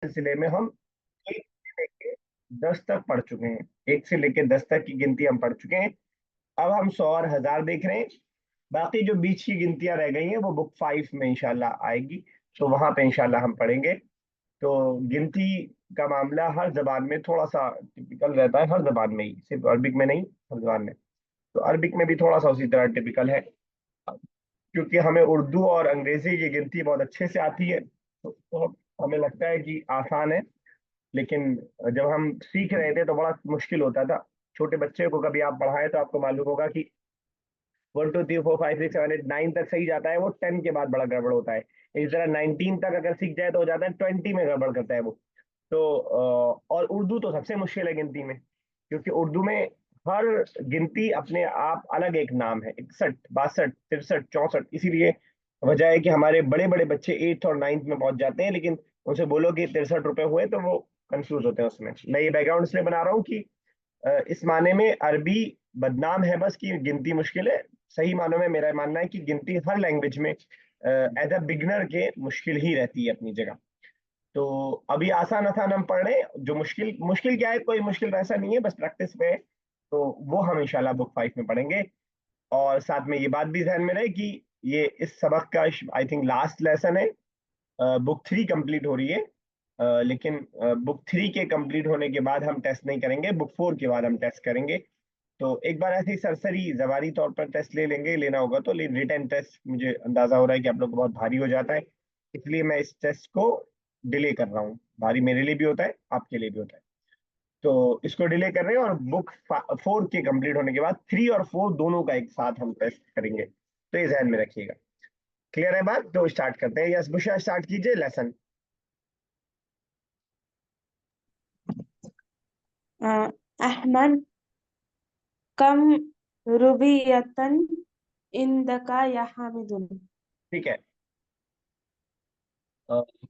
सिलसिले में हम 1 से लेके 10 तक पढ़ चुके हैं। 1 से लेके 10 तक की गिनती हम पढ़ चुके हैं। अब हम 100 और 1000 देख रहे हैं। बाकी जो बीच की गिनतियां रह गई हैं वो बुक 5 में इंशाल्लाह आएगी, तो वहां पे इंशाल्लाह हम पढ़ेंगे। तो गिनती का मामला हर जबान में थोड़ा सा टिपिकल रहता है, हर जबान में ही, सिर्फ अरबिक में नहीं, हर जबान में। तो अरबिक में भी थोड़ा सा उसी तरह टिपिकल है, क्योंकि हमें उर्दू और अंग्रेजी की गिनती बहुत अच्छे से आती है, तो हमें लगता है कि आसान है। लेकिन जब हम सीख रहे थे तो बड़ा मुश्किल होता था। छोटे बच्चे को कभी आप पढ़ाएं तो आपको मालूम होगा कि 1 2 3 4 5 6 7 8 9 तक सही जाता है, वो 10 के बाद बड़ा गड़बड़ होता है। इस तरह 19 तक अगर सीख जाए तो हो जाता है 20 में गड़बड़ करता है वो। तो और उर्दू तो सबसे मुश्किल है गिनती में, क्योंकि उर्दू में हर गिनती अपने आप अलग एक नाम है। 61 62 63 64, इसीलिए वजह है कि हमारे बड़े बड़े बच्चे 8th और 9th में पहुंच जाते हैं, लेकिन उनसे बोलो कि 63 रुपए हुए तो वो कंफ्यूज होते हैं उसमें। मैं ये बैकग्राउंड इसलिए बना रहा हूँ कि इस माने में अरबी बदनाम है बस कि गिनती मुश्किल है। सही मानों में मेरा मानना है कि गिनती हर लैंग्वेज में एज अ बिगनर के मुश्किल ही रहती है अपनी जगह। तो अभी आसान आसान हम पढ़ रहे हैं, जो मुश्किल मुश्किल क्या है, कोई मुश्किल वैसा नहीं है, बस प्रैक्टिस पे है। तो वो हम इंशाल्लाह बुक 5 में पढ़ेंगे। और साथ में ये बात भी ध्यान में रहे कि ये इस सबक का आई थिंक लास्ट लेसन है। बुक 3 कंप्लीट हो रही है, लेकिन बुक 3 के कंप्लीट होने के बाद हम टेस्ट नहीं करेंगे, बुक 4 के बाद हम टेस्ट करेंगे। तो एक बार ऐसे ही सरसरी जवारी तौर पर टेस्ट ले लेंगे, लेना होगा तो। लेकिन रिटर्न टेस्ट मुझे अंदाजा हो रहा है कि आप लोग को बहुत भारी हो जाता है, इसलिए मैं इस टेस्ट को डिले कर रहा हूँ। भारी मेरे लिए भी होता है, आपके लिए भी होता है, तो इसको डिले कर रहे हैं। और बुक 4 के कंप्लीट होने के बाद 3 और 4 दोनों का एक साथ हम टेस्ट करेंगे, तो ये ध्यान में रखिएगा। क्लियर है बात? तो स्टार्ट करते हैं। यस बुशा, स्टार्ट कीजिए लेसन। अहमद, कम रुबियतन इंदका या हामिदुन। ठीक है।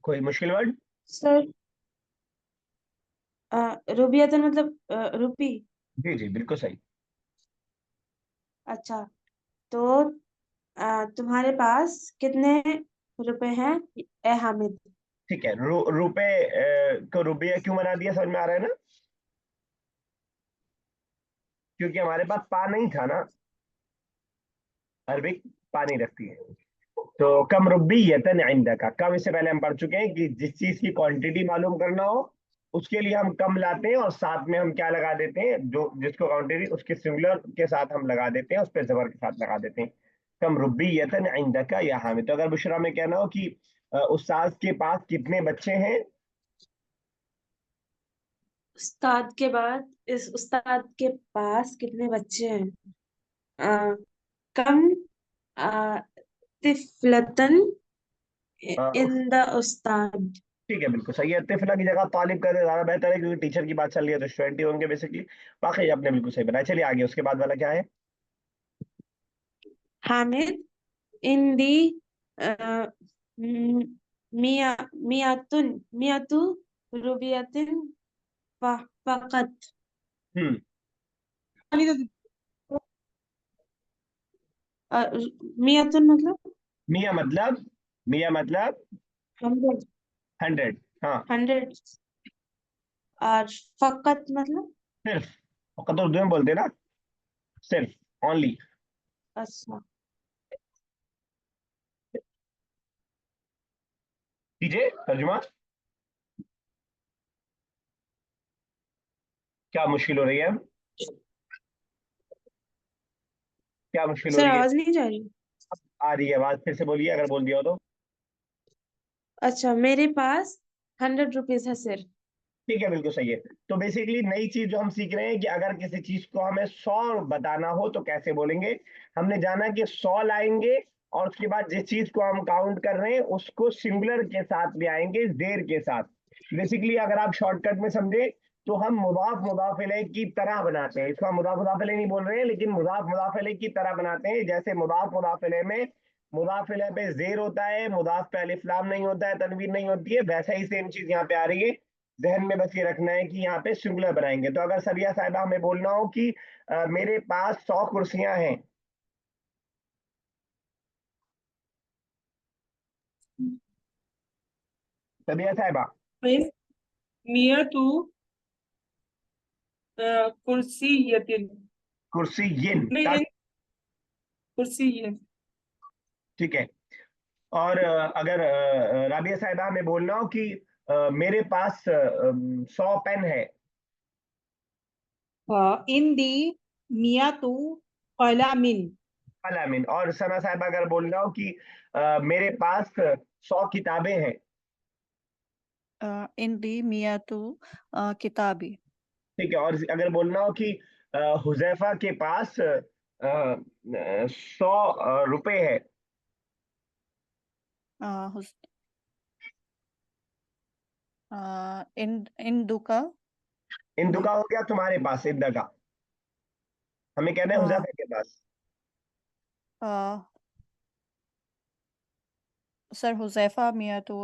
कोई मुश्किल वर्ड? सर, रुबियतन मतलब रुपी। जी जी बिल्कुल सही। अच्छा, तो तुम्हारे पास कितने रुपए हैं, ए हामिद? ठीक है। रुपए को रुपया क्यों बना दिया, समझ में आ रहा है ना? क्योंकि हमारे पास पा नहीं था ना, अरबिक पा नहीं रखती है। तो कम रुब्बियतन इंदका, कम इससे पहले हम पढ़ चुके हैं कि जिस चीज की क्वांटिटी मालूम करना हो उसके लिए हम कम लाते हैं, और साथ में हम क्या लगा देते हैं, जो जिसको क्वांटिटी उसके सिंगुलर के साथ हम लगा देते हैं, उस पर जबर के साथ लगा देते हैं। कम रुब्बियतन इंदका या हामिद। तो अगर बुशरा में कहना हो कि उस्ताद के पास कितने बच्चे हैं। उस्ताद के बाद इस उस्ताद के पास कितने बच्चे हैं? आ, कम आ, तिफलतन इन उस द उस्ताद। ठीक है, बिल्कुल सही है। तिफला की जगह तालिब कर दे ज्यादा बेहतर है, क्योंकि टीचर की बात चल रही है तो स्टूडेंट ही होंगे बेसिकली। बाकी आपने बिल्कुल सही बनाया। चलिए आगे, उसके बाद वाला क्या है? हामिद, इन दी मिया मियातुन मियातु रुबियतिन फकत। हम्म। मियातुन मतलब मिया मतलब, मिया मतलब 100, 100। हाँ। 100। और फकत मतलब? सिर्फ, फकत उर्दू में बोलते हैं ना, सिर्फ, ओनली। अच्छा, कीजिए तर्जुमा। क्या मुश्किल हो रही है? क्या मुश्किल हो सर रही है? आवाज नहीं जा रही? आ रही है आवाज, फिर से बोलिए अगर बोल दिया हो तो। अच्छा, मेरे पास 100 रुपीज है सर। ठीक है, बिल्कुल सही है। तो बेसिकली नई चीज जो हम सीख रहे हैं कि अगर किसी चीज को हमें 100 बताना हो तो कैसे बोलेंगे। हमने जाना कि 100 लाएंगे, और उसके बाद जिस चीज को हम काउंट कर रहे हैं उसको सिंगुलर के साथ ले आएंगे, देर के साथ। बेसिकली अगर आप शॉर्टकट में समझे तो हम मुदाफ मुदाफ इलैह की तरह बनाते हैं। इसको हम मुदाफ मुदाफ इलैह नहीं बोल रहे हैं, लेकिन मुदाफ मुदाफ इलैह की तरह बनाते हैं। जैसे मुदाफ मुदाफ इलैह में मुदाफ इलैह पे जेर होता है, मुदाफ पे अलिफ लाम नहीं होता है, तनवीर नहीं होती है, वैसा ही सेम चीज यहाँ पे आ रही है। जहन में बस ये रखना है कि यहाँ पे सिंगुलर बनाएंगे। तो अगर सरिया साहिबा हमें बोलना हो कि मेरे पास 100 कुर्सियां हैं। सबिया साहिबा, मियतु कुर्सियतिन। कुर्सी यिन। नहीं, कुर्सियन। ठीक है। और अगर राबिया साहिबा हमें बोलना हो कि मेरे पास 100 पेन है। इंदी मियातु कलामिन। अलामीन। और सना साहिबा अगर बोलना हो कि मेरे पास 100 किताबें हैं। इंदी मियातु किताबी। ठीक है। और अगर बोलना हो कि हुजैफा के पास 100 रुपए है। इंदुका। इंदु का हो गया तुम्हारे पास, इंदा का हमें कहना है हुजैफा के पास। सर हुजैफा मियातु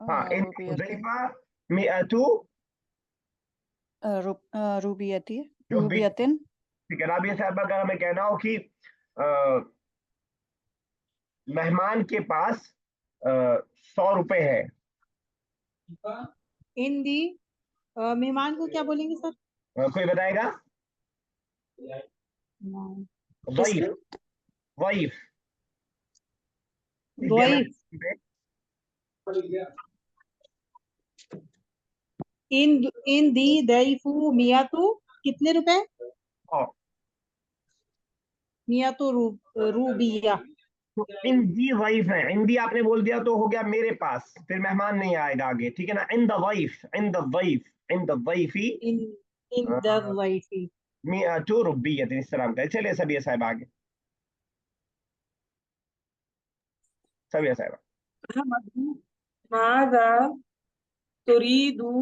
हाँ, इन रुबियतिन। हुजैफा मिअतु रूबियती रुबी। रूबियतिन। ठीक है। राबिया साहब अगर हमें कहना हो कि अ, मेहमान के पास 100 रुपए है। इंदी मेहमान को क्या बोलेंगे सर? कोई बताएगा? वाइफ। वाइफ। वाइफ। इन दी दैफु मियातु कितने रुपए? मियातु रूबिया। तो इन दी वाइफ है, इन दी आपने बोल दिया तो हो गया मेरे पास, फिर मेहमान नहीं आएगा आगे। ठीक है ना। इन द वाइफ, इन द वाइफ, इन द वाइफी इन इन द वाइफी। मिअतु रुबियत, इस तरह का है। चलिए सबिया साहब आगे। सबिया साहब। माज़ा तुरीदु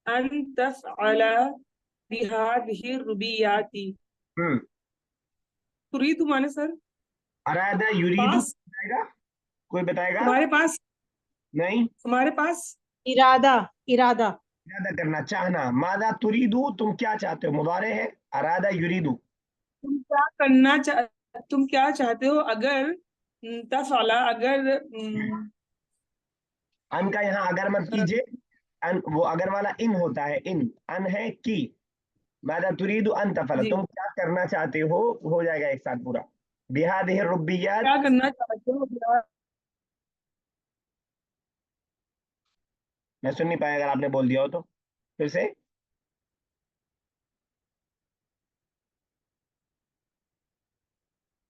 अन तफ़अला बिहादिहि रुबियाती। हम्म। तुरीदु माने सर अरादा युरीदु पास। बताएगा? कोई बताएगा? तुम्हारे पास, नहीं। तुम्हारे पास। इरादा। इरादा। इरादा करना, चाहना। मादा तुरीदु, तुम क्या चाहते हो, मुबारे है। अरादा युरीदु, तुम क्या करना तुम क्या चाहते हो? अगर तफ़अला, अगर अन का यहाँ अगर मत कीजिए। अन वो अगर वाला इन होता है, इन अन है की। मादा तुरीदु अन तफल, जी, तुम क्या करना चाहते हो जाएगा एक साथ पूरा। बिहादिहि रुब्बियात। क्या करना चाहते हो यार? मैं सुन नहीं पाया, अगर आपने बोल दिया हो तो फिर से।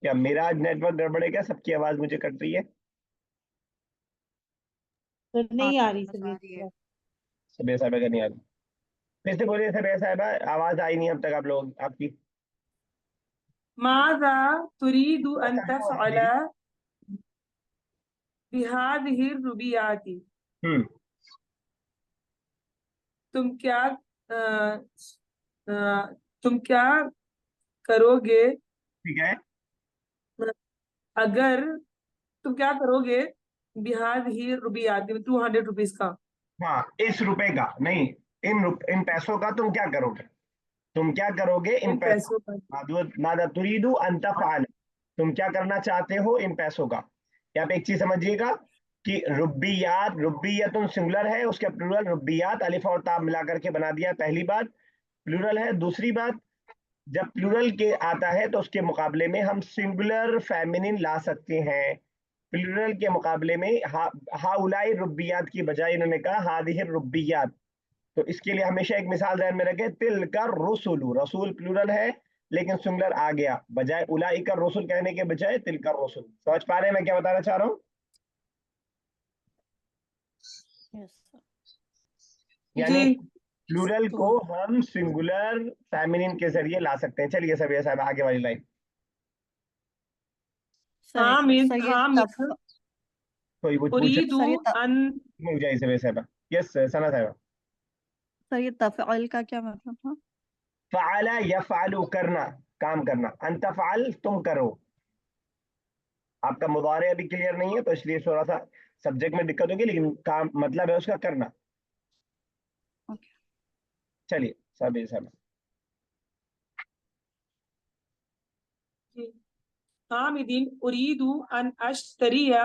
क्या मेरा आज नेटवर्क गड़बड़ है क्या? सबकी आवाज मुझे कट रही है। तो नहीं आ रही आ रही है। सर। सबिया साहब का नहीं आ रही। फिर से बोलिए सबिया साहब, आवाज आई नहीं अब तक आप लोग आपकी। माज़ा तुरीदु अन अच्छा, वो है तफ़अला मेरी। बिहादिहि रुबियाती। हम्म। तुम क्या अ, तुम क्या करोगे ठीक है। अगर, तुम क्या करोगे बिहादिहि रुबियाती में 200 रुपीज का? हाँ, इस रुपए का नहीं, इन पैसों का तुम क्या करोगे? तुम क्या करोगे इन इन पैसों पैसों का। मादा तुरीदु अन तफअल, तुम क्या करना चाहते हो इन पैसों का। यहाँ पे एक चीज समझिएगा कि रुब्बियात, रुब्बियतुन सिंगुलर है, उसके प्लूरल रुब्बियात, अलिफ और ताब मिलाकर के बना दिया, पहली बात प्लूरल है। दूसरी बात, जब प्लूरल के आता है तो उसके मुकाबले में हम सिंगुलर फेमिनिन ला सकते हैं। प्लूरल के मुकाबले में हाउलाई रुब्बियात की बजाय इन्होंने कहा हादिहि रुब्बियात। तो इसके लिए हमेशा एक मिसाल ध्यान में रखें, तिल का रसूल, रसूल प्लूरल है लेकिन सिंगुलर आ गया, बजाय उलाई का रसूल कहने के बजाय तिल का रसूल। समझ पा रहे हैं मैं क्या बताना चाह रहा हूँ? Yes sir. यानी जी, प्लूरल को हम सिंगुलर फेमिनिन के जरिए ला सकते हैं। चलिए सब साहब आगे वाली लाइन। हामिद, सर ये हामिद कोई कुछ पूछे? उरीदु सर ये अन। नहीं जाए सब साहब। यस सना साहब। सर ये तफ़अल का क्या मतलब था? फ़अला यफ़अलु, करना, काम करना। अन तफ़अल, तुम करो। आपका मुदारे अभी क्लियर नहीं है तो इसलिए थोड़ा सा सब्जेक्ट में दिक्कत होगी, लेकिन काम मतलब है उसका करना। ओके। चलिए सब साहब। हामिदिन उरीदु अन अश्तरिया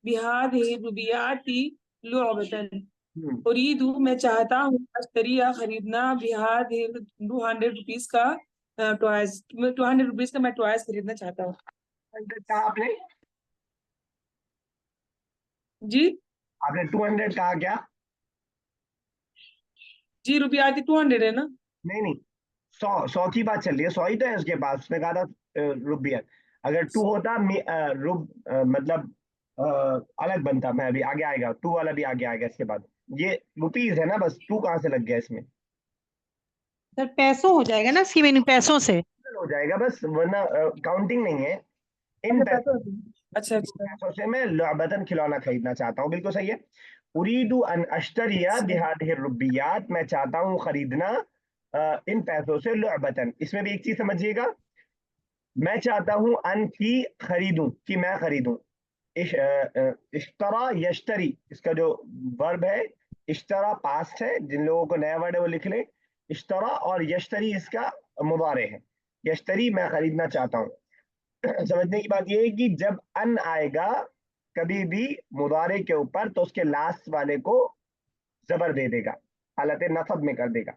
बिहादिहि रुबियाती लुअबतन। उरीदू मैं चाहता हूँ अश्तरी या खरीदना बिहार 200 रुपीज का टॉयज 200 रुपीज का मैं टॉयज खरीदना चाहता हूँ। 200 कहा आपने? जी आपने 200 कहा क्या? जी रुपया आती 200 है ना। नहीं नहीं, 100 की बात चल रही है, 100 ही तो है उसके पास, उसने कहा था रुपया। अगर 2 होता मतलब अलग बनता, मैं अभी आगे आएगा, 2 वाला भी आगे आएगा इसके बाद। ये रुपीज है ना, बस 2 कहाँ से लग गया इसमें? सर पैसों हो जाएगा ना, इसकी मीनिंग पैसों से। हो जाएगा बस, वरना काउंटिंग नहीं है। इन अच्छा पैसों पैसे अच्छा अच्छा पैसों से मैं लुअबतन खिलौना खरीदना चाहता हूँ, बिल्कुल सही है। उरीदु अन अश्तरिया बिहादिहिर रुबियात, मैं चाहता हूँ खरीदना इन पैसों से लुअबतन। इसमें भी एक चीज समझिएगा, मैं चाहता हूँ अन की खरीदूं, कि मैं खरीदूं। इश्तरा यश्तरी, इसका जो वर्ब है, इश्तरा पास्ट है, जिन लोगों को नया वर्ड है वो लिख ले। इश्तरा और यश्तरी इसका मुदारे है। यश्तरी मैं खरीदना चाहता हूँ। समझने की बात यह है कि जब अन आएगा कभी भी मुदारे के ऊपर, तो उसके लास्ट वाले को जबर दे देगा, हालत नसब में कर देगा।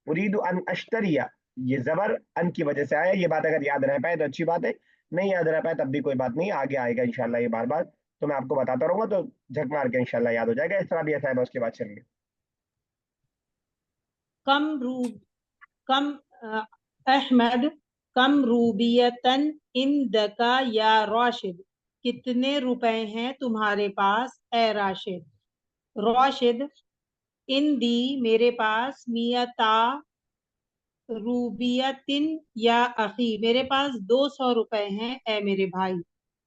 उरीदु अन अश्तरिया, ये जबर अन की वजह से आया। ये बात अगर याद रह पाए तो अच्छी बात है, नहीं याद रह पाए तब भी कोई बात नहीं, आगे आएगा इंशाल्लाह ये बार बार, तो मैं आपको बताता रहूंगा, तो झक मार के इंशाल्लाह याद हो जाएगा। इस तरह भी ऐसा है, उसके बाद चलिए। कम रू कम अहमद कम रूबियतन इंदका या राशिद, कितने रुपए हैं तुम्हारे पास ए राशिद। राशिद, इंदी मेरे पास, मियता रूबियतिन या अखी, मेरे पास 200 रुपए हैं ए मेरे भाई।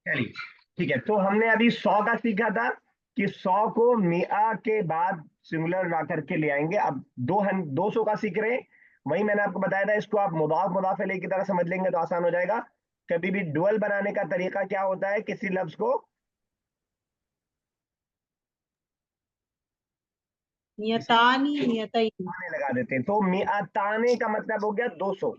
चलिए ठीक है, तो हमने अभी 100 का सीखा था कि 100 को मिया के बाद सिंगुलर ला करके ले आएंगे। अब 200 का सीख रहे हैं। वही मैंने आपको बताया था, इसको आप मुदाफ मुदाफ इलैह की तरह समझ लेंगे तो आसान हो जाएगा। कभी भी डुअल बनाने का तरीका क्या होता है, किसी लफ्ज को मियतानी मियतई। ताने लगा देते हैं, तो मियाताने का मतलब हो गया 200।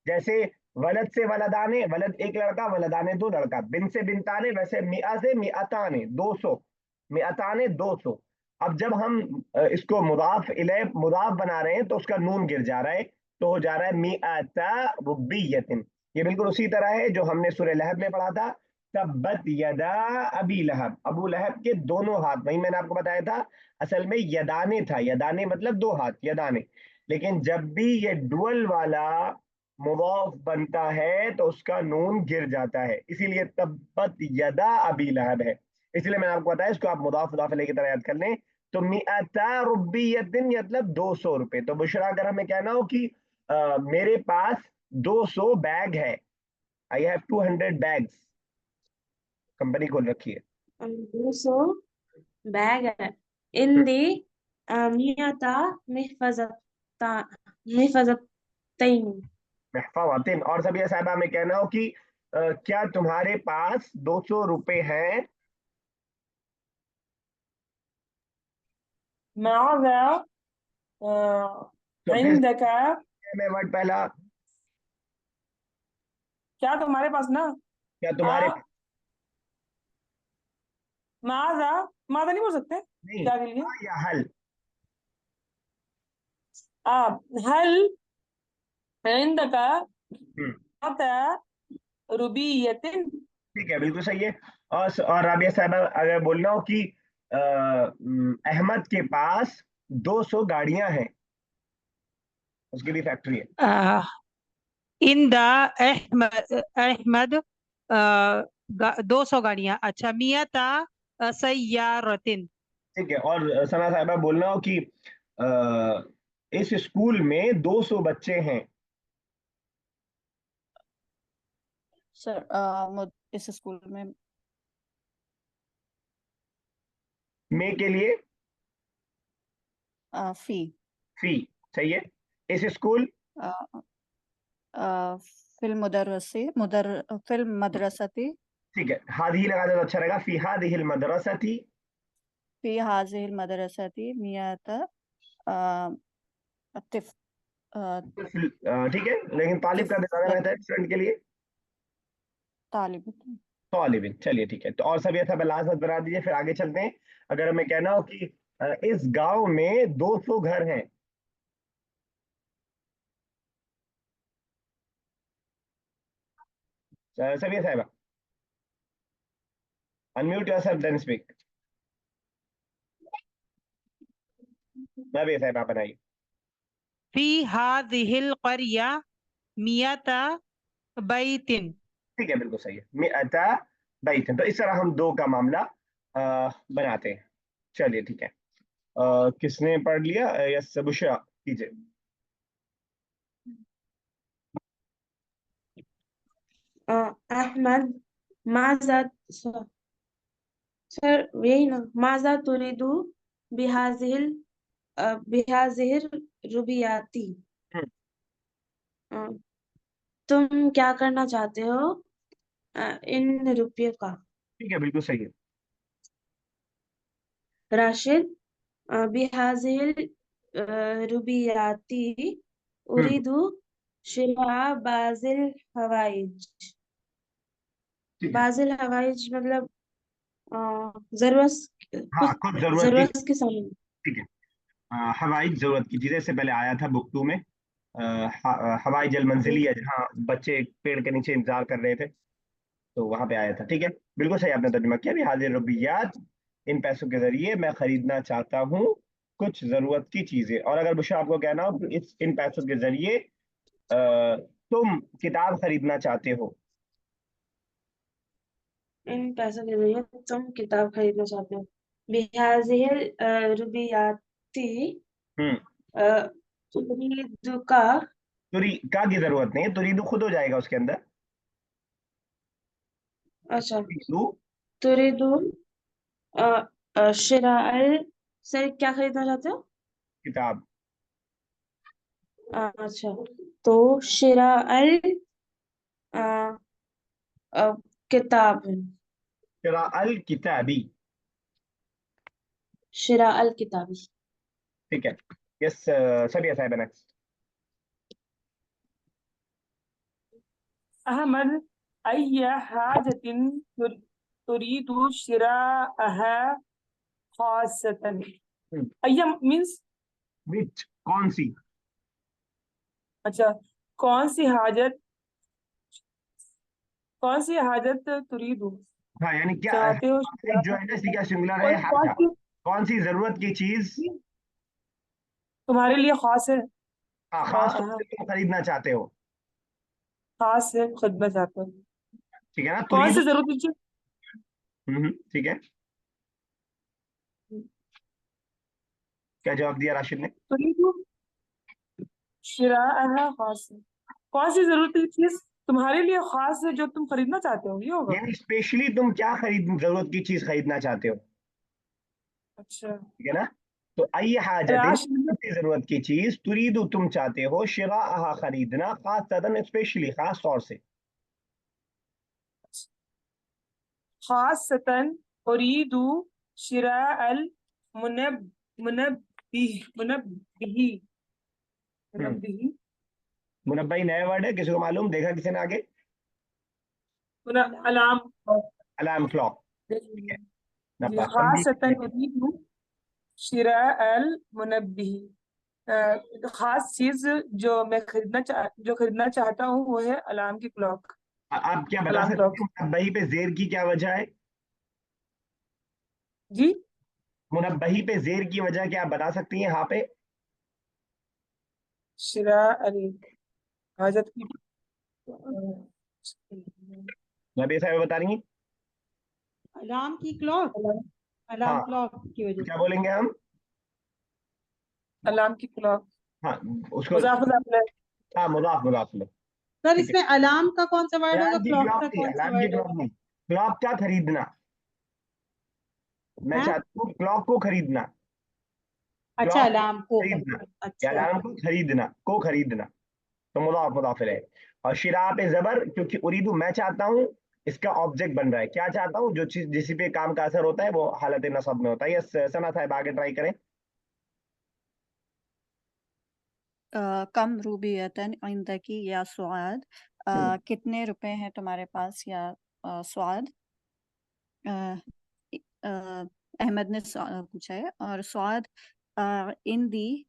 जैसे वलद से वलदाने, वलद एक लड़का, वलदाने 2 लड़का, बिन से बिनताने, वैसे मिया से मियाताने 200, मियाताने 200। अब जब हम इसको मुदाफ इले मुदाफ बना रहे हैं तो उसका नून गिर जा रहा है, तो हो जा रहा है मियाता रुब्बियतिन। ये बिल्कुल उसी तरह है जो हमने सूरह लहब में पढ़ा था, तब्बत यदा अबी लहब, अबू लहब के दोनों हाथ। वही मैंने आपको बताया था, असल में यदाने था, यदाने मतलब 2 हाथ, यदाने। लेकिन जब भी ये डुअल वाला मुदाफ बनता है तो उसका नून गिर जाता है, इसीलिए तब्बत यदा अबी लहब है। इसलिए मैंने आपको बताया, इसको आप मुदाफ मुदाफ अलैह की तरह याद कर लें। तो मिअता रुब्बियतिन मतलब 200 रुपए। तो बुशरा अगर हमें कहना हो कि मेरे पास 200 बैग है, आई हैव 200 बैग्स, कंपनी खोल रखी है। 200 बैग है। इंदी मियता मिहफजता मिहफजतैन। महफावतिन। और सभी साहबा में कहना हो कि क्या तुम्हारे पास 200 रुपए हैं? माज़ा तो फिर इंदका में वर्ड पहला, क्या तुम्हारे पास ना। क्या आ तुम्हारे माज़ा माज़ा नहीं बोल सकते नहीं, क्या के लिए। हाँ या हल। आप हल इंदका हम्म, अता रुबियतिन। ठीक है, बिल्कुल सही है। और राबिया साहबा अगर बोलना हो कि अहमद के पास 200 गाड़ियां हैं, उसकी भी फैक्ट्री है। इंदा अहमद अहमद 200 गाड़ियां। अच्छा, मियता सय्यारतिन। ठीक है, और सना साहबा बोलना हो कि इस स्कूल में 200 बच्चे हैं, सर इस स्कूल में में के लिए फी फी, सही है। इस स्कूल फिल मुदरसे मुदर फिल मदरसती ठीक है, हादी लगा दे तो अच्छा रहेगा, फी हादिहिल मदरसती। फी हाजिल मदरसती मियत तिफ ठीक है, लेकिन तालिब का ज्यादा रहता है स्टूडेंट के लिए, तालिब। तालिबिन। चलिए ठीक है, तो और सभी ऐसा लाजमत बना दीजिए, फिर आगे चलते हैं। अगर हमें कहना हो कि इस गांव में 200 घर हैं। सभी साहिबा, अनम्यूट योरसेल्फ देन स्पीक। सभी साहिबा बनाइए। फी हादिहिल क़रिया मियता बैतिन। ठीक है, बिल्कुल सही है। मिअता बैतन। तो इस तरह हम दो का मामला बनाते हैं। चलिए ठीक है। किसने पढ़ लिया? यस बुशरा कीजिए। अहमद माजा सर यही ना, माजा तुरिदु बिहाजिल बिहाजिर रुबियाती। हम्म, अ, तुम क्या करना चाहते हो इन रुपये का? ठीक है, बिल्कुल सही है। राशिद बिहाजिल रुबियाती हम्म, उरीदु शिरा बाजिल हवाइज। ठीक है। बाजिल हवाइज मतलब जरूरत, हाँ, कुछ कुछ जरूरत की। जरूरत के सामान। ठीक है। हवाई जरूरत की चीजें से पहले आया था बुक 2 में। हवाई जल मंजिली है, जहाँ बच्चे पेड़ के नीचे इंतजार कर रहे थे, तो वहां पे आया था। ठीक है, बिल्कुल सही आपने तर्जुमा किया। भी हाजिर रुबियात, इन पैसों के जरिए मैं खरीदना चाहता हूँ कुछ जरूरत की चीजें। और अगर बुशा आपको कहना हो कि इन पैसों के जरिए तुम किताब खरीदना चाहते हो। इन पैसों के जरिए तुम किताब खरीदना चाहते हो। बिहाजिल रुबियाती हम्म। तुरीदुका। तुरी का की जरूरत नहीं है, तुरीदू खुद हो जाएगा उसके अंदर। अच्छा, तुरीदू तुरीदु शिराअल। सर क्या खरीदना चाहते हो? किताब। अच्छा, तो शिराअल किताब है। किरा अल किताबी। शिराअल किताबी। ठीक है। यस सभी साहब नेक्स्ट। अहमद अय्य हाजतिन तुरीदु शिराअहा खासतन। अय्य मीन्स विच, कौन सी? अच्छा, कौन सी हाजत, कौन सी हाजत तुरीदु हाँ, यानी क्या चाहते हो जो है ना, इसकी क्या सिंगुलर है कोई कौन हाजा। सी कौन सी जरूरत की चीज तुम्हारे लिए खास है, खास तौर से तुम खरीदना चाहते हो। खास है खरीदना चाहते हो। ठीक है ना, कौन तुरीदु। सी जरूरत की चीज? ठीक है। क्या जवाब दिया राशिद ने? तुरीदु शिराअहा खास है, कौन सी जरूरत की चीज तुम्हारे लिए खास है जो तुम खरीदना चाहते हो, ये होगा। यानी स्पेशली तुम क्या जरूरत की चीज खरीदना चाहते हो। अच्छा, ठीक है ना। तो अई हाजतिन, राशिद कौन सी जरूरत की चीज तुरीदु तुम चाहते हो, शिराअहा खरीदना, खास तदन स्पेशली खास तौर से। खासतन उरीदु शिराअल मुनब मुनब्बिही हम्म। मुनब्बिही मुनब्बई नया वर्ड है, किसी को मालूम? देखा किसी ने आगे? अलार्म। Alarm clock. जी, नब्बा खासतन उरीदु शिराअल मुनब्बिही। खास चीज जो खरीदना चाहता हूँ वो है अलार्म की क्लॉक। आप क्या बता अलार्म सकते क्लॉक। हैं मुनब्बही पे जेर की क्या वजह है? जी, मुनब्बही पे जेर की वजह क्या आप बता सकती हैं यहाँ पे? शिराअल हाजत की नबी साहब बता रही हैं। अलार्म की क्लॉक, अलार्म हाँ, क्लॉक की वजह क्या से। बोलेंगे हम? अलार्म की क्लॉक। हाँ, उसको। मुजाफ मुजाफ। हाँ, मुदाफ मुदाफ लो। सर ठीक है। इसमें अलार्म का कौन सा वर्ड होगा, अलार्म की क्लॉक क्लॉक का नहीं, कौन सा अलार्म की वर्ड क्लॉक होगा? नहीं। क्लॉक का खरीदना। मैं हाँ, चाहता हूँ क्लॉक को खरीदना। अच्छा, क्लॉक को अलार्म को खरीदना, खरीदना, या अच्छा। अलार्म को खरीदना। तो मुदाफ मुदाफ है। और शिरा पे जबर, क्योंकि उरीदू मैं चाहता हूँ, इसका ऑब्जेक्ट बन रहा है। क्या चाहता हूँ? जो चीज जिस पे काम का असर होता है वो हालत नसब में होता है। यस सना साहब आगे ट्राई करें। कम रूबियतन इंदकी या सुआद। कितने रुपए हैं तुम्हारे पास या सुआद? अहमद ने पूछा है। और स्वाद इन दी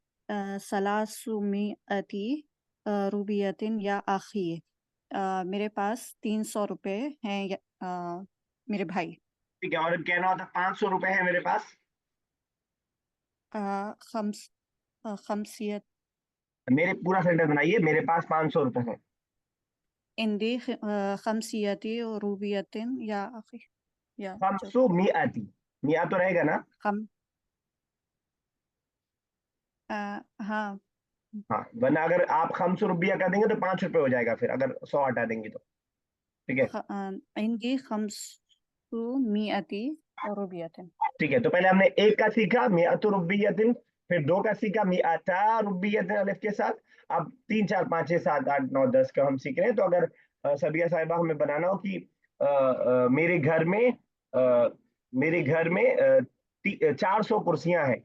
सलासुमिअती रुबियतिन या आखी, मेरे पास 300 रुपए हैं मेरे भाई। ठीक है, और कहना होता 500 रुपए है मेरे पास। खम्स खमसियत मेरे पूरा सेंटेंस बनाइए, मेरे पास 500 रुपए हैं। इंदी खमसियती रुबियतिन या आखी, या जो खमसु मियाती, मिया तो रहेगा ना। खम हाँ, हाँ, वरना अगर आप 500 रुपया कर देंगे तो 5 रुपए हो जाएगा, फिर अगर 100 हटा देंगे तो। ठीक है। इंदी खमसुमिअती रुबियतिन। ठीक है, तो पहले हमने एक का सीखा मियातु रुबियतिन, फिर दो का सीखा मियाता रुबियतिन अलिफ के साथ। अब 3 4 5 6 7 8 9 10 का हम सीख रहे हैं। तो अगर सबिया साहिबा हमें बनाना हो कि मेरे घर में मेरे घर में 400 कुर्सियां हैं।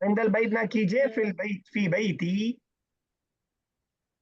इंदल बैत ना कीजिए, फिल बैत फी बैती।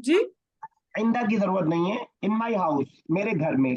जी इंदा की जरूरत नहीं है, इन माई हाउस, मेरे घर में,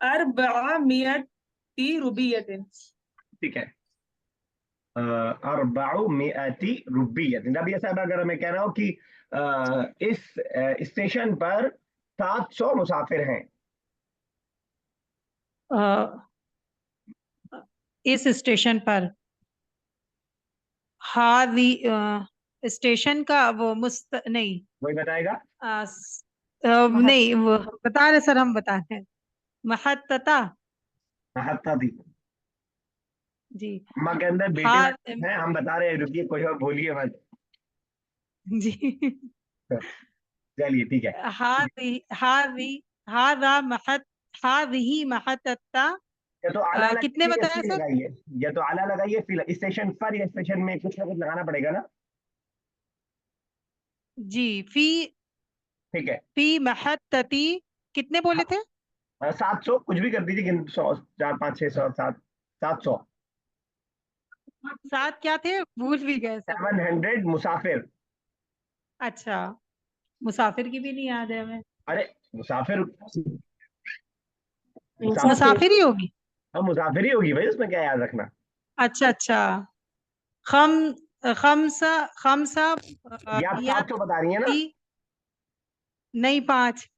400 रुबियत। ठीक है, अरबाउ मियाती रुबियत। रबिया साहब, अगर मैं कह रहा हूँ कि इस स्टेशन पर 700 मुसाफिर हैं। इस स्टेशन पर हावी स्टेशन का वो नहीं वही बताएगा। नहीं वो बता रहे सर, हम बता रहे हैं महत्तता। हत्ता थी जी अम्मा के अंदर बेटे हाँ हैं, हम बता रहे हैं, रुकिए कोई और बोलिए मत। जी चलिए ठीक है। हावी हावी हादा महत हाविही महत्तता। या तो आला कितने लगाइए या बताया फी सर? लगाइए, या तो आला लगाइए फिर स्टेशन पर या स्टेशन में कुछ ना कुछ लगाना पड़ेगा ना। जी फी ठीक है। फी महत्तती कितने बोले थे? 700 कुछ भी कर दीजिए, 100 4 5 6 7 700। 7 क्या थे, भूल भी गए सर। 700 मुसाफिर। अच्छा, मुसाफिर की भी नहीं याद है हमें। अरे मुसाफिर, मुसाफिर, मुसाफिर ही होगी। अब मुसाफिर ही होगी भाई, उसमें क्या याद रखना। अच्छा अच्छा। खम खमसा खमसा ये आप 700 बता रही है ना। मियाती नहीं 5।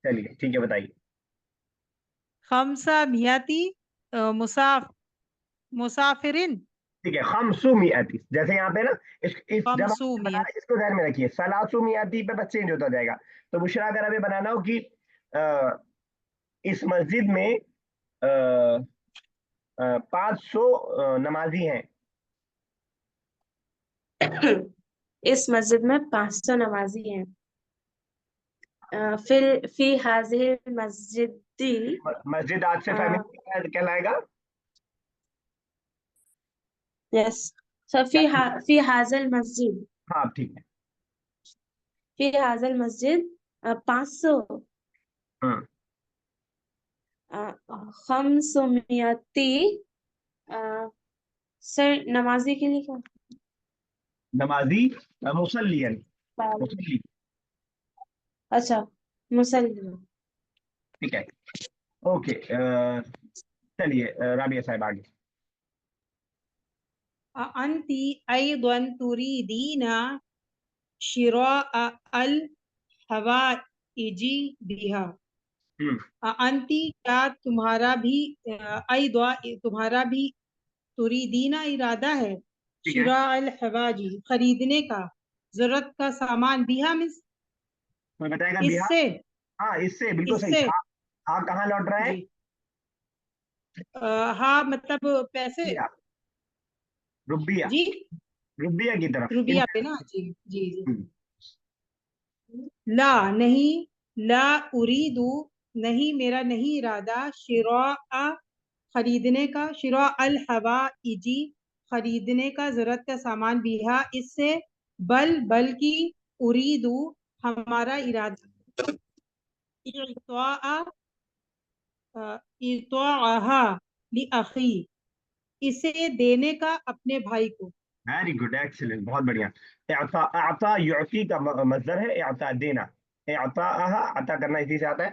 चलिए ठीक है, बताइए। खमसा मियाती मुसाफिरिन। ठीक है, खमसु मियाती, जैसे यहाँ पे ना, जब खमसू आपने बनाना मियात। है, इसको ध्यान में रखिए, सलासु मियाती पे बस चेंज होता जाएगा। तो बुशरा, अगर हमें बनाना हो कि इस मस्जिद में 500 नमाजी हैं। इस मस्जिद में 500 नमाजी हैं। फिर फी हाजिर मस्जिदी। मस्जिद आज से फैमिली कहलाएगा। यस। सो फी हाजिर मस्जिद। हाँ ठीक है। फी हाजिर मस्जिद 500। हम्म। खमसुमियती। सर नमाजी के लिए क्या? नमाजी, मुसल्लियन, मुसल्ली। अच्छा, मुसल्ली। ठीक है। ओके, चलिए राबिया साहब आगे। अंती अयदन तुरीदीना शिराअ अल हवाइजी बिहा। हम्म। अंती क्या तुम्हारा भी अयदा तुम्हारा भी तुरीदीना इरादा है ठीक है। शिरा अल हवाजी खरीदने का, जरूरत का सामान बिहा में कोई बताएगा बिहार। इससे हाँ, इससे बिल्कुल सही। इससे हाँ, हाँ कहाँ लौट रहा है। जी हाँ मतलब पैसे। रुबिया, रुबिया, जी रुबिया की तरफ रुबिया पे ना। जी जी जी। हम्म। ला नहीं, ला उरीदू नहीं, मेरा नहीं इरादा शिरा खरीदने का, शिरा अल हवा इजी खरीदने का, जरूरत का सामान बिहा इससे, बल्कि उरीदू हमारा इरादा इत्वाआ इत्वाहा ली अखी इसे देने का अपने भाई को। वेरी गुड, एक्सीलेंट, बहुत बढ़िया। इअता, अता युअती का मजदर है इअता, देना। इअताअहा, अता करना इसी से आता है।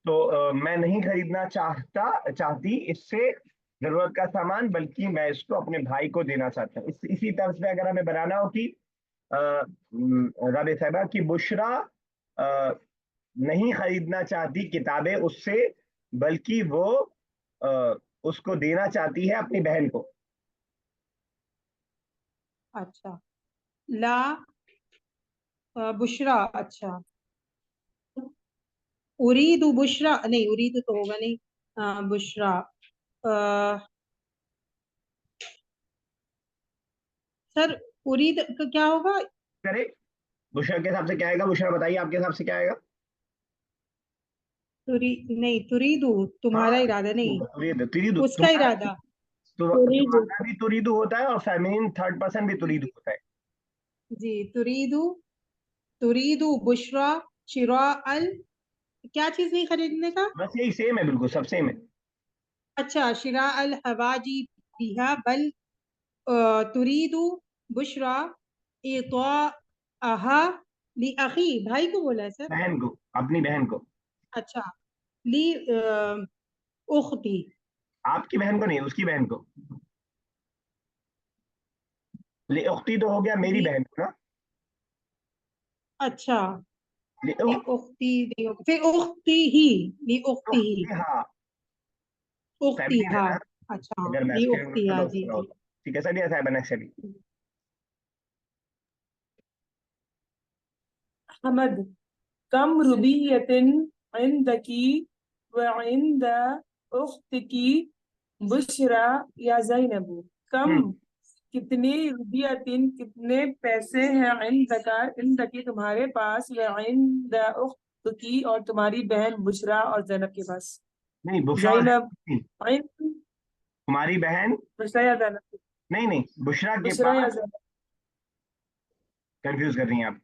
तो मैं नहीं खरीदना चाहती इससे जरूरत का सामान, बल्कि मैं इसको अपने भाई को देना चाहता हूँ। इसी तर्ज पे अगर हमें बनाना हो कि राबे साहबा की बुशरा अ, नहीं खरीदना चाहती किताबें उससे, बल्कि वो अ, उसको देना चाहती है अपनी बहन को। अच्छा, ला बुशरा, अच्छा, उरीदु बुशरा, नहीं उरीदु तो होगा नहीं, बुशरा, सर उरीद का क्या होगा? करे, बुशरा के हिसाब से क्या आएगा? बुशरा बताइए, आपके हिसाब से क्या आएगा? नहीं, तुरीदु हाँ, तुम्हारा इरादा नहीं, तुरीदु, तुरीदु उसका तुम्हारा भी, इरादा। तुम्हारा भी तुरीदु होता है, और फेमिनिन थर्ड पर्सन भी तुरीदु होता है। जी, तुरीदु, तुरीदु बुशरा शिरा अल, क्या चीज नहीं खरीदने का? बस यही सेम है, बिल्कुल सब सेम है। अच्छा, शिरा अल हवाजी बिहा बल तुरीदु बुशरा इताअहा ली अखी, भाई को बोला है सर। बहन को, अपनी बहन को। अच्छा, ली उख्ती, आपकी बहन को नहीं, उसकी बहन को। ले उख्ती तो हो गया मेरी ली, बहन को ना। अच्छा, ले ली उख्ती, फिर उख्ती ही, ली उख्ती ही, उख्ती, हाँ, उख्ती फेमिनिन है हा, ना, अच्छा हाँ, अगर ली मैस्कुलिन उख्ती होता हा, तो जी उसका जी। होता। ठीक है, सर, ये साहब नेक्स्ट चलिए। हमद, कम रुबियतिन इंदकी व इंद उख्तिकी बुशरा या ज़ैनबु। कम, हम्म, कितनी रुबियतिन, कितने पैसे हैं, इंदका, इंदकी तुम्हारे पास, व इंद उख्तिकी और तुम्हारी बहन बुशरा और ज़ैनब के पास। नहीं, बुशरा और ज़ैनब, नहीं, इंद, तुम्हारी बहन, बुशरा या ज़ैनब, नहीं नहीं, बुशरा के बुशरा या पास। ज़ैनब, कंफ्यूज कर रही हैं आप।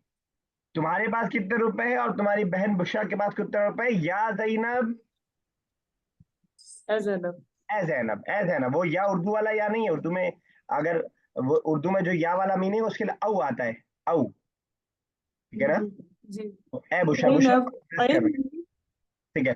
तुम्हारे पास कितने रुपए हैं और तुम्हारी बहन बुशरा के पास कितने रुपए हैं? या ज़ैनब, या ज़ैनब। ए ज़ैनब, ए ज़ैनब, वो या उर्दू वाला या नहीं है। उर्दू में अगर, वो उर्दू में जो या वाला मीनिंग है उसके लिए औ आता है, औ, ठीक है ना? जी जी। तो ए बुशरा, बुशरा ज़ैनब, प्रेस कर रहे हैं, ठीक है।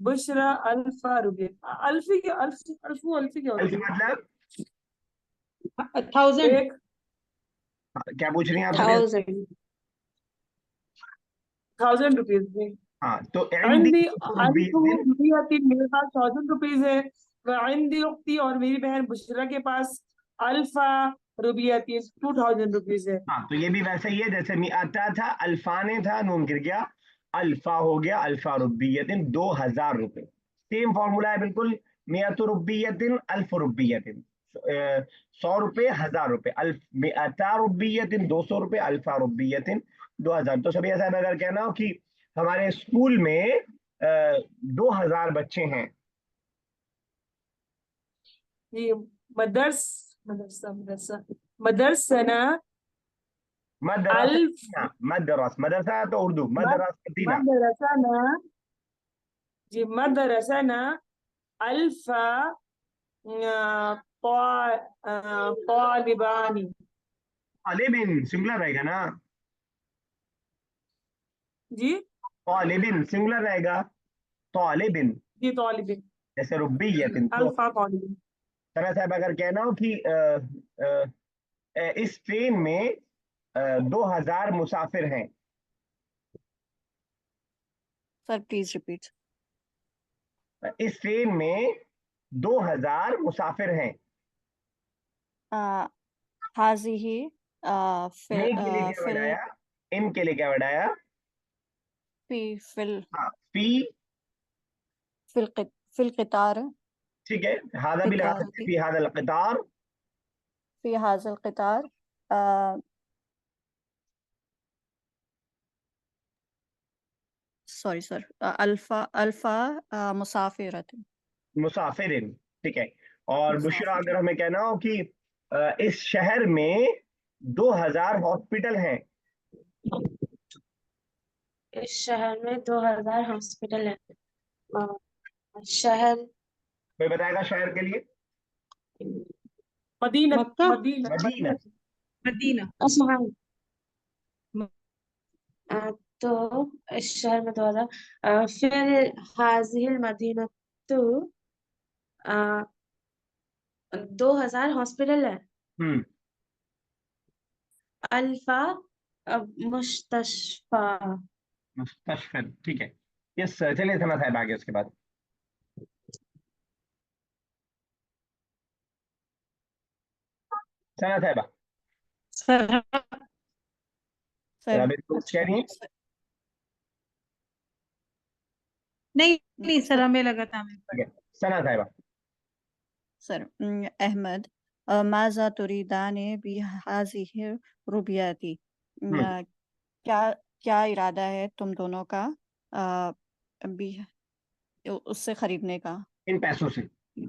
बुशरा अल्फा रुबे। अल्फी क्या, अल्फी क्या अल्फ होती है? मतलब, 1000, एक क्या पूछ रही हैं आप सभी? 1000। 1000 रुपीज में। हाँ, तो एंडी आंदी रुबी अल्फू दिन, रुबियती, मेरे पास 1000 रुपीज है। आंदी उख्ती और मेरी बहन बुशरा के पास अल्फा रुबियती 2000 रुपीज है। हाँ, तो ये भी वैसा ही है जैसे मिअता था, अल्फाने था, नून गिर गया, अल्फा हो गया, अल्फा रुबियतिन 2000 रुपए। सेम फॉर्मूला है बिल्कुल। मिअतु रुबियतिन अल्फ रुबियतिन, 100 रुपए, 1000 रुपए। अल्फ मिअता रुबियतिन 200 रुपए, अल्फा रुबियतिन 2000। तो सभी ऐसा अगर कहना हो कि हमारे स्कूल में 2000 बच्चे हैं। ये मदरस, मदरसा, मदरसा, मदरसना अल्फ, मदरसा, मदरसा तो उर्दू, मदरसा। मदरसना, जी मदरसना अल्फा तालिबानी। तालिबिन सिंगुलर रहेगा ना, जी तालिबिन सिंगुलर रहेगा, तालिबिन। जी तालिबिन, जैसे रुब्बियतिन, तो अल्फा तालिबिन। तरह साहब अगर कहना हो कि इस ट्रेन में 2000 मुसाफिर हैं। Sir please repeat. इस ट्रेन में 2000 मुसाफिर हैं। हाजिही फिल में के लिए क्या फिल बढ़ाया? इन के लिए क्या बढ़ाया? फी फिल हाँ, फी, फिल क़ितार, ठीक है, हादा भी लगा सकते हैं, फी हादल क़ितार। फी हाज़िल क़ितार, सॉरी सर, अल्फा अल्फा मुसाफिरत, मुसाफिरिन, ठीक है। और बुशरा मुसाफिर। अगर हमें कहना हो कि इस शहर में 2000 हॉस्पिटल हैं। इस शहर में 2000 हॉस्पिटल है। शहर कोई बताएगा शहर के लिए? Medina Mecca. Medina Medina. Medina. अच्छा हाँ। म- तो इस शहर में 2000 फिर हाजिल मदीना तो 2000 हॉस्पिटल है। हम्म। अल्फा मुस्तशफा। मुस्तशफर, ठीक है। यस, चलिए सना साहब आगे उसके बाद। सना साहबा, सर। सर अभी तो कह अच्छा। रही हैं। नहीं नहीं सर, हमें लगा था हमें ठीक है, सना साहबा। सर अहमद माजा तुरीदाने बिहाज़िहि रुबियाती। हम्म। क्या क्या इरादा है तुम दोनों का अ, भी उससे खरीदने का, इन पैसों से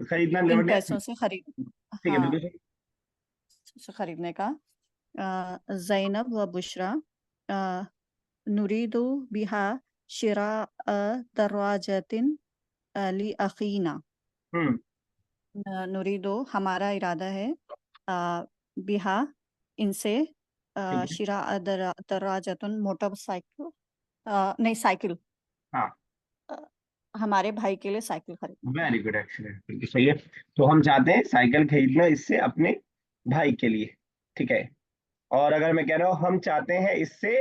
खरीदना इन मतलब क्या? पैसों से खरीद ठीक है, हाँ बिल्कुल सही। से खरीदने का। ज़ैनब व बुशरा नुरीदु बिहा शिरा दरवाजतिन ली अखीना। हम्म। नुरीदो हमारा इरादा है बिहा इनसे ठीक है। शिरा दराजतुन मोटरसाइकिल नहीं साइकिल हाँ, अ, हमारे भाई के लिए साइकिल खरीदना। वेरी गुड, एक्सीलेंट, बिल्कुल सही है। तो हम चाहते हैं साइकिल खरीदना इससे अपने भाई के लिए। ठीक है। और अगर मैं कह रहा हूँ हम चाहते हैं इससे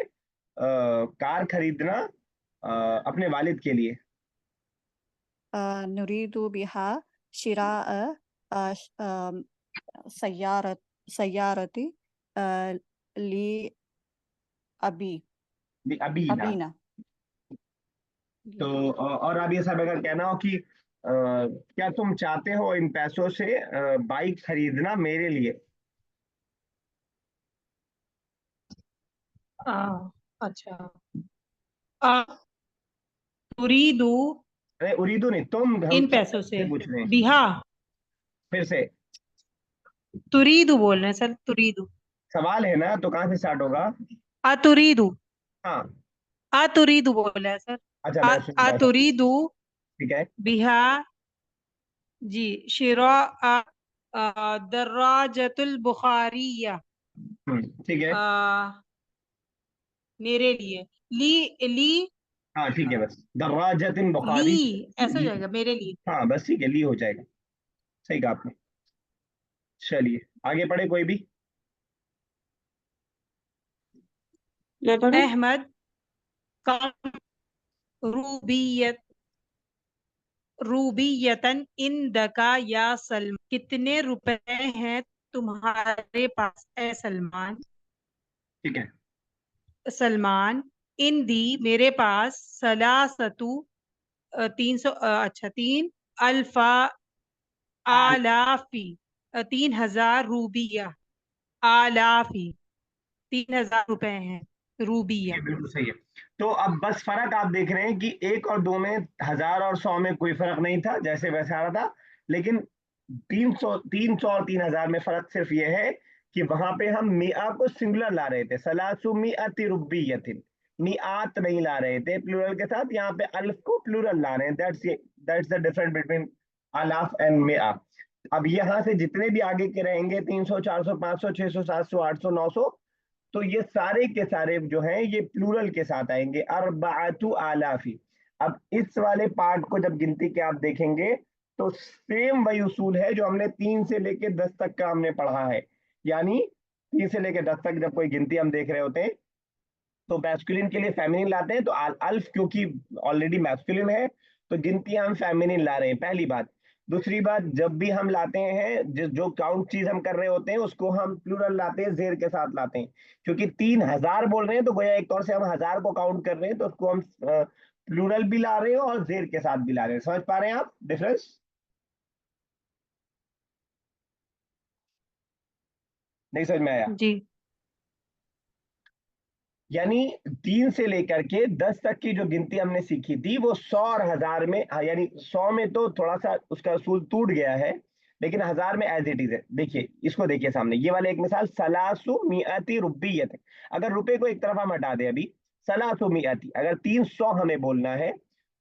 कार खरीदना अपने वालिद के लिए। नुरीदु बिहा शिरा सयारत सयारती ली अबी अभी ना। अबीना तो और अब ये सब अगर कहना हो कि क्या तुम चाहते हो इन पैसों से बाइक खरीदना मेरे लिए? अच्छा। आ, तुरीदू अरे उरीदू नहीं, तुम, हम इन पैसों से से पूछ रहे हैं बिहा। फिर से। तुरीदू बोल रहे हैं सर, तुरीदू। सवाल है ना, तो कहाँ से स्टार्ट होगा? तुरीदू। हाँ। तुरीदू बोल रहे हैं सर। अच्छा, मैं सुनता हूँ। तुरीदू ठीक है। बिहा जी शिरा दर्राजतुल बुखारिया। ठीक है। आ, मेरे लिए। ली ली हाँ ठीक है, बस दर्राजतिन ली बुखारी। ऐसा हो जाएगा मेरे लिए। हाँ बस, ठीक है, ली हो जाएगा। सही कहा आपने। चलिए आगे पढ़े कोई भी। मैं पढ़ूं? अहमद कम रूबियत रूबियतन इन दका या सलमान, कितने रुपए हैं तुम्हारे पास ए सलमान। ठीक है। सलमान इन दी मेरे पास सलासतु 300 अच्छा 3 अल्फा आल। आलाफी 3000 रूबिया। आलाफी 3000 रुपए हैं ये रूबिया। बिल्कुल सही है। तो अब बस फर्क आप देख रहे हैं कि एक और दो में, 1000 और 100 में कोई फर्क नहीं था, जैसे वैसे आ रहा था। लेकिन 300 और 3000 में फर्क सिर्फ ये है कि वहां पे हम मिया को सिंगुलर ला रहे थे, सलासु मिअति रुब्बियतिन। मिआत नहीं ला रहे थे प्लूरल के साथ, यहाँ पे अल्फ को प्लूरल ला रहे हैं। दैट्स द डिफरेंस बिटवीन अलाफ एंड मिआ। अब यहाँ से जितने भी आगे के रहेंगे, 300, 400, 500, 600, 700, 800, 900, तो ये सारे के सारे जो हैं ये प्लूरल के साथ आएंगे, अरबातु आलाफी। अब इस वाले पार्ट को जब गिनती के आप देखेंगे, तो सेम वही उसूल है जो हमने 3 से लेके 10 तक का हमने पढ़ा है। यानी 3 से लेके 10 तक जब कोई गिनती हम देख रहे होते हैं, तो मैस्कुलिन के लिए फेमिनिन लाते हैं, तो अल्फ क्योंकि ऑलरेडी मैस्कुलिन है, तो गिनती हम फेमिनिन ला रहे हैं, पहली बात। दूसरी बात, जब भी हम लाते हैं जो काउंट चीज हम कर रहे होते हैं, उसको हम प्लूरल लाते हैं, जेर के साथ लाते हैं। क्योंकि 3000 बोल रहे हैं, तो गोया एक तौर से हम 1000 को काउंट कर रहे हैं, तो उसको हम प्लूरल भी ला रहे हैं और जेर के साथ भी ला रहे हैं। समझ पा रहे हैं आप डिफरेंस? नहीं समझ में आया? जी। यानी 3 से लेकर के 10 तक की जो गिनती हमने सीखी थी, वो 100 और 1000 में, यानी 100 में तो थोड़ा सा उसका असूल टूट गया है, लेकिन 1000 में एज इट इज है। देखिए इसको, देखिए सामने ये वाले एक मिसाल, सलासु मिअती रुब्बियत। अगर रुपए को एक तरफ हम हटा दें अभी, सलासुमियाती, अगर 300 हमें बोलना है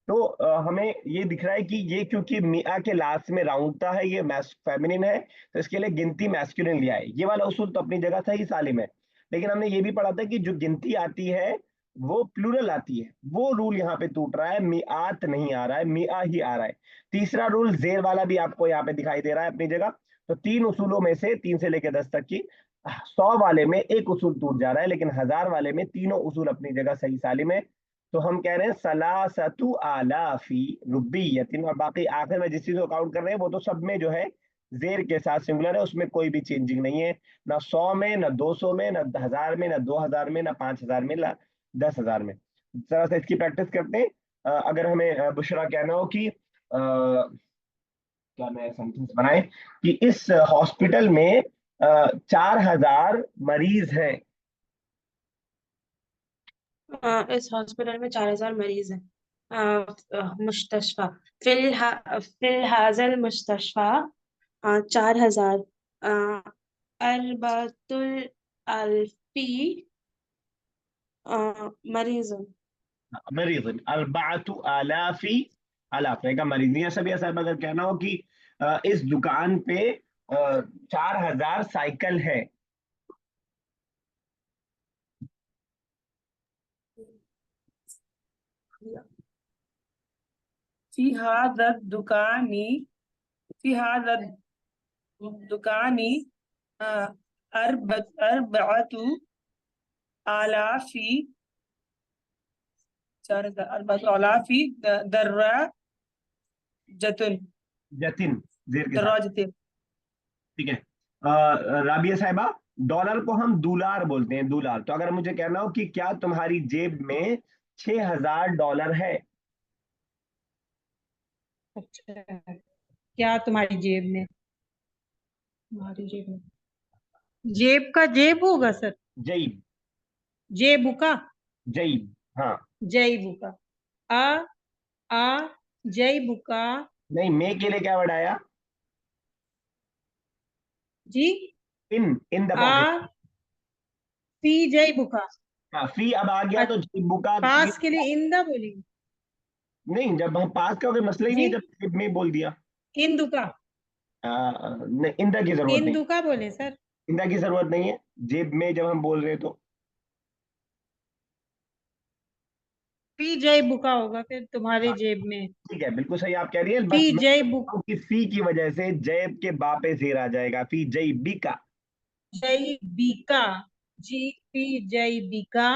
तो हमें ये दिख रहा है कि ये क्योंकि मिया के लास्ट में राउंडता है, ये फेमिनिन है, तो इसके लिए गिनती मैस्कुलिन लिया है। ये वाला उसूल तो अपनी जगह सही सालिम है, लेकिन हमने ये भी पढ़ा था कि जो गिनती आती है वो प्लूरल आती है, वो रूल यहाँ पे टूट रहा है, मियात नहीं आ रहा है, मिया ही आ रहा है। तीसरा रूल जेर वाला भी आपको यहाँ पे दिखाई दे रहा है अपनी जगह। तो 3 उसूलों में से 3 से लेकर 10 तक की 100 वाले में एक उसूल टूट जा रहा है, लेकिन 1000 वाले में तीनों उसूल अपनी जगह सही सालिम है। तो हम कह रहे हैं सलासतु आलाफी रुब्बियतिन, और बाकी आखिर में जिस चीज को काउंट कर रहे हैं वो तो सब में जो है जेर के साथ सिंगुलर है, उसमें कोई भी चेंजिंग नहीं है, ना 100 में, ना 200 में, ना 1000 में, ना 2000 में, ना 5000 में, ना 10,000 में। जरा से इसकी प्रैक्टिस करते हैं। अगर हमें बुशरा कहना हो कि क्या नया सेंटेंस बनाए कि इस हॉस्पिटल में 4000 मरीज हैं। इस हॉस्पिटल में 4000 मरीज हैं। मुस्तशफा फिल हाजल मुस्तशफा 4000 अरबतुल अल्फी मरीज। मरीज अरबातु आलाफी, आलाफ रहेगा मरीज। या सभी ऐसा अगर कहना हो कि इस दुकान पे 4000 साइकिल है। फी हादा दुकानी, फी हादा दुकानी अरबअतु आलाफी, 4000 अरबअतु आलाफी दर्राजतुन, जतिन जेर के साथ, दर्राजतिन। ठीक है। राबिया साहिबा, डॉलर को हम दुलार बोलते हैं, दुलार। तो अगर मुझे कहना हो कि क्या तुम्हारी जेब में 6000 डॉलर है। अच्छा, क्या तुम्हारी जेब में, तुम्हारी जेब में, जेब का जेब होगा सर, जईब, जेबुका, जईब, हाँ। जईबुका, आ आ जईबुका, नहीं, मे के लिए क्या वर्ड आया? जी, इन द आ पॉकेट। फी जईबुका, हाँ, फी अब आ गया तो जेबू का पास के लिए इंदा बोलेंगे नहीं, जब हम पास का कोई मसला ही नहीं जी, है, जब जेब में बोल दिया। इंदुका, नहीं, इंदा की जरूरत नहीं, इंदुका बोले सर, इंदा की जरूरत नहीं है जेब में जब हम बोल रहे हैं तो। फी जईबुका होगा फिर तुम्हारे हाँ, जेब में, ठीक है, बिल्कुल सही आप कह रही है, फी बस मैं जईबुक, कि फी की वजह से जैब के बा पे जेर आ जाएगा, फी जईबिका। जईबिका, जी फी जईबिका,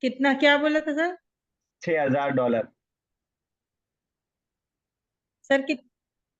कितना, क्या बोला था सर? $6000। सर कि